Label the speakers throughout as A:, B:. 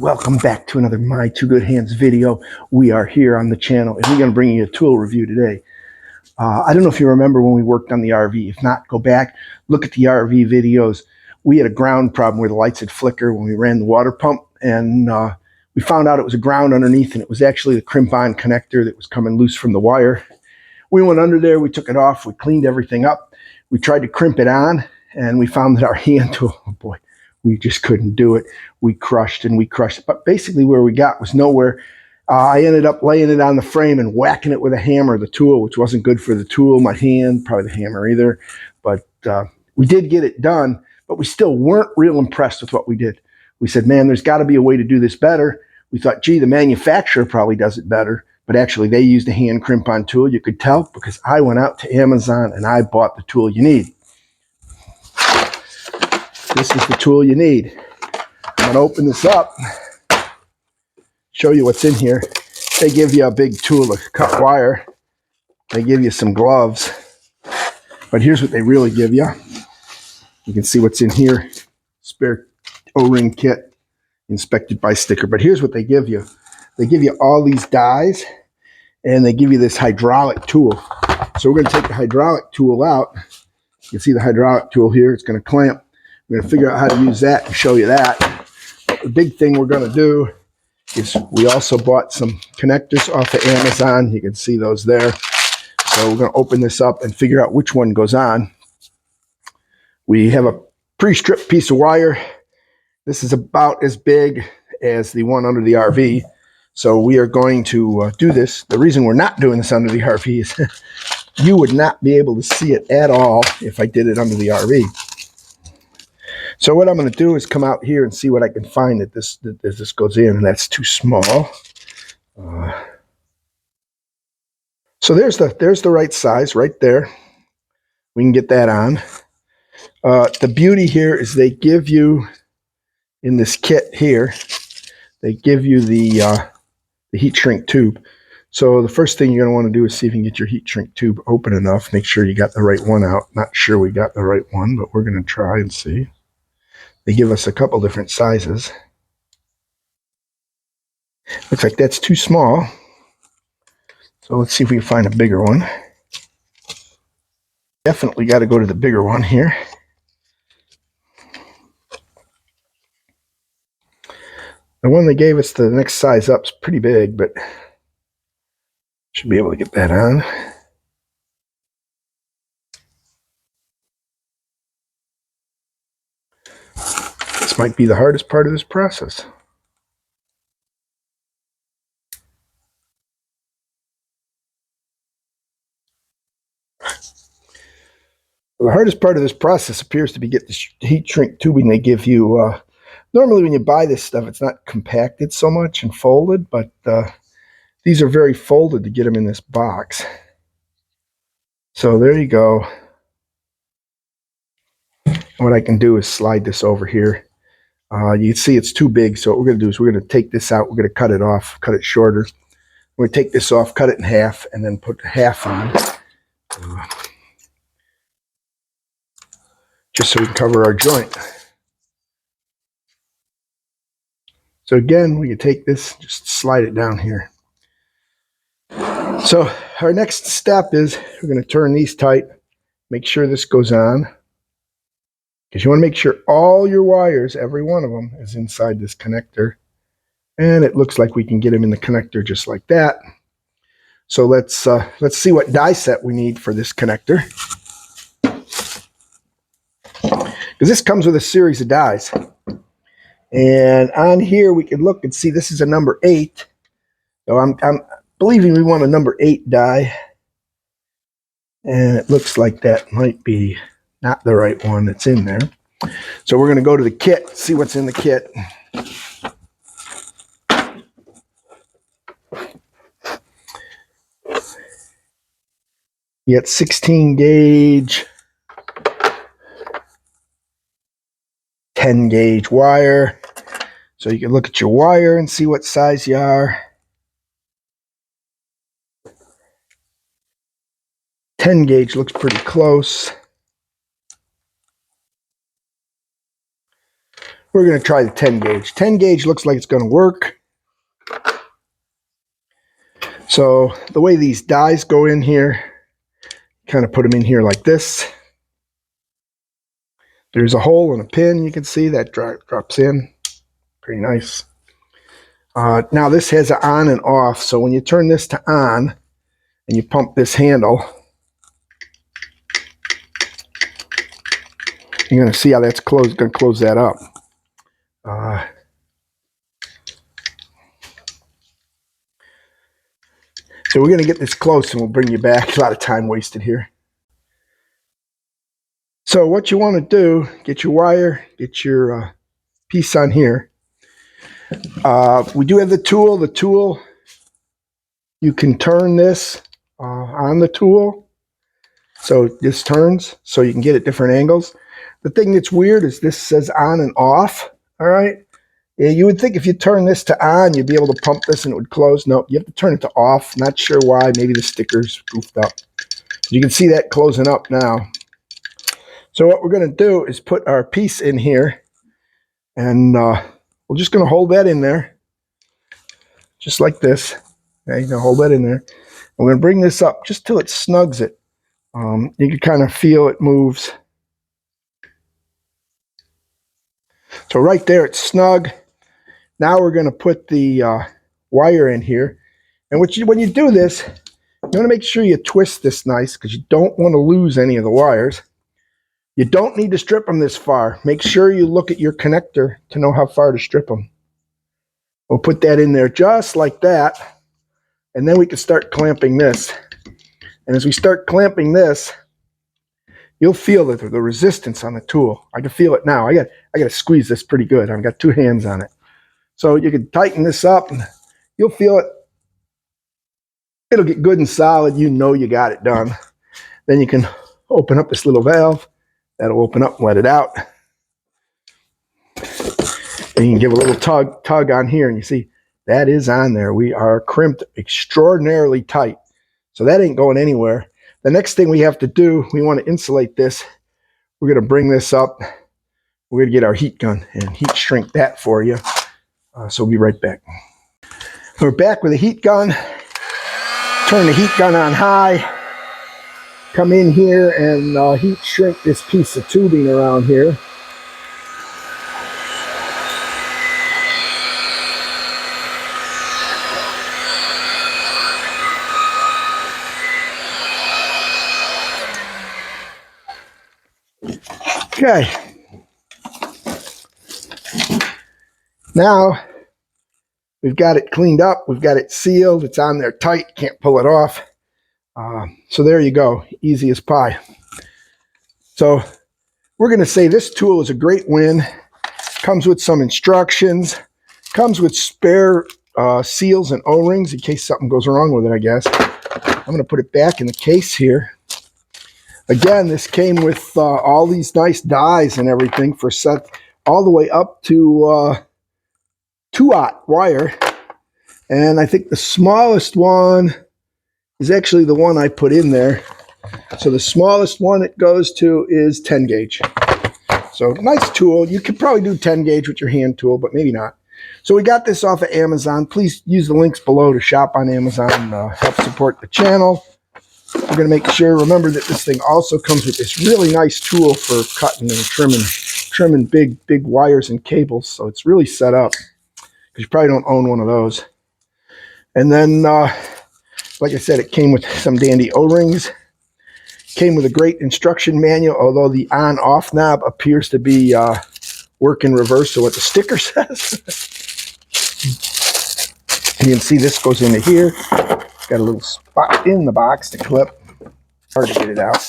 A: welcome back to another My Two Good Hands video. We are here on the channel and we're going to bring you a tool review today. I don't know if you remember when we worked on the RV. If not, go back, look at the RV videos. We had a ground problem where the lights would flicker when we ran the water pump, and we found out it was a ground underneath, and it was actually the crimp-on connector that was coming loose from the wire. We went under there, we took it off, we cleaned everything up, we tried to crimp it on, and we found that our hand tool, oh boy, we just couldn't do it. We crushed and we crushed. But basically where we got was nowhere. I ended up laying it on the frame and whacking it with a hammer, the tool, which wasn't good for the tool, my hand, probably the hammer either. But we did get it done, but we still weren't real impressed with what we did. We said, man, there's got to be a way to do this better. We thought, gee, the manufacturer probably does it better. But actually, they used a hand crimp-on tool. You could tell because I went out to Amazon and I bought the tool you need. This is the tool you need. I'm going to open this up, show you what's in here. They give you a big tool to cut wire. They give you some gloves. But here's what they really give you. You can see what's in here. Spare O-ring kit, inspected by sticker. But here's what they give you. They give you all these dies, and they give you this hydraulic tool. So we're going to take the hydraulic tool out. You can see the hydraulic tool here. It's going to clamp. We're going to figure out how to use that and show you that. But the big thing we're going to do is we also bought some connectors off of Amazon. You can see those there. So we're going to open this up and figure out which one goes on. We have a pre-stripped piece of wire. This is about as big as the one under the RV. So we are going to do this. The reason we're not doing this under the RV is you would not be able to see it at all if I did it under the RV. So what I'm going to do is come out here and see what I can find that this goes in, and that's too small. So there's the right size right there. We can get that on. The beauty here is they give you, in this kit here, they give you the heat shrink tube. So the first thing you're going to want to do is see if you can get your heat shrink tube open enough. Make sure you got the right one out. Not sure we got the right one, but we're going to try and see. They give us a couple different sizes. Looks like that's too small. So let's see if we can find a bigger one. Definitely got to go to the bigger one here. The one they gave us, the next size up, is pretty big, but should be able to get that on. This might be the hardest part of this process. Well, the hardest part of this process appears to be get the heat shrink tubing they give you. Normally when you buy this stuff, it's not compacted so much and folded, but these are very folded to get them in this box. So there you go. What I can do is slide this over here. You can see it's too big, so what we're going to do is we're going to take this out. We're going to cut it off, cut it shorter. We're going to take this off, cut it in half, and then put the half on. Just so we can cover our joint. So again, we can take this, just slide it down here. So our next step is we're going to turn these tight, make sure this goes on. Because you want to make sure all your wires, every one of them, is inside this connector. And it looks like we can get them in the connector just like that. So let's see what die set we need for this connector. Because this comes with a series of dies. And on here we can look and see this is a number 8. So I'm believing we want a number 8 die. And it looks like that might be not the right one that's in there. So we're going to go to the kit, see what's in the kit. You got 16 gauge, 10 gauge wire. So you can look at your wire and see what size you are. 10 gauge looks pretty close. We're going to try the 10 gauge. 10 gauge looks like it's going to work. So the way these dies go in here, kind of put them in here like this. There's a hole and a pin. You can see that drops in. Pretty nice. Now this has an on and off. So when you turn this to on and you pump this handle, you're going to see how that's closed. Going to close that up. So we're going to get this close and we'll bring you back. A lot of time wasted here. So what you want to do, get your wire, get your piece on here. We do have the tool. The tool, you can turn this on the tool. So this turns so you can get at different angles. The thing that's weird is this says on and off. All right. Yeah, you would think if you turn this to on, you'd be able to pump this and it would close. No, you have to turn it to off. Not sure why. Maybe the sticker's goofed up. You can see that closing up now. So what we're going to do is put our piece in here, and we're just going to hold that in there, just like this. Okay, you're going to hold that in there. And we're going to bring this up just till it snugs it. You can kind of feel it moves. So right there, it's snug. Now we're going to put the wire in here. And when you do this, you want to make sure you twist this nice because you don't want to lose any of the wires. You don't need to strip them this far. Make sure you look at your connector to know how far to strip them. We'll put that in there just like that. And then we can start clamping this. And as we start clamping this, you'll feel the resistance on the tool. I can feel it now. I got to squeeze this pretty good. I've got 2 hands on it. So you can tighten this up and you'll feel it. It'll get good and solid. You know you got it done. Then you can open up this little valve. That'll open up and let it out. And you can give a little tug on here and you see that is on there. We are crimped extraordinarily tight. So that ain't going anywhere. The next thing we have to do, we want to insulate this. We're going to bring this up. We're going to get our heat gun and heat shrink that for you. So we'll be right back. We're back with a heat gun. Turn the heat gun on high. Come in here and heat shrink this piece of tubing around here. Okay. Now we've got it cleaned up. We've got it sealed. It's on there tight. Can't pull it off. So there you go. Easy as pie. So we're going to say this tool is a great win. Comes with some instructions. Comes with spare seals and O-rings in case something goes wrong with it, I guess. I'm going to put it back in the case here. Again, this came with all these nice dies and everything for set all the way up to 2-aught wire. And I think the smallest one is actually the one I put in there. So the smallest one it goes to is 10 gauge. So nice tool. You could probably do 10 gauge with your hand tool, but maybe not. So we got this off of Amazon. Please use the links below to shop on Amazon and help support the channel. We're going to make sure, remember that this thing also comes with this really nice tool for cutting and trimming big wires and cables. So it's really set up because you probably don't own one of those. And then, like I said, it came with some dandy O-rings. Came with a great instruction manual, although the on-off knob appears to be work in reverse to what the sticker says. You can see this goes into here. Got a little spot in the box to clip. Hard to get it out.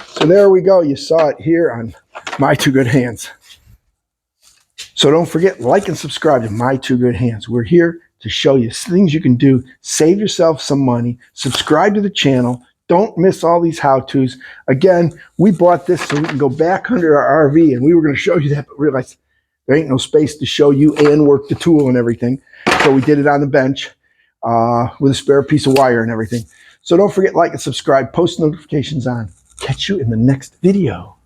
A: So there we go. You saw it here on My Two Good Hands. So don't forget, like and subscribe to My Two Good Hands. We're here to show you things you can do. Save yourself some money. Subscribe to the channel. Don't miss all these how-tos. Again, we bought this so we can go back under our RV, and we were going to show you that, but realized there ain't no space to show you and work the tool and everything. So we did it on the bench with a spare piece of wire and everything. So don't forget, like and subscribe, post notifications on. Catch you in the next video.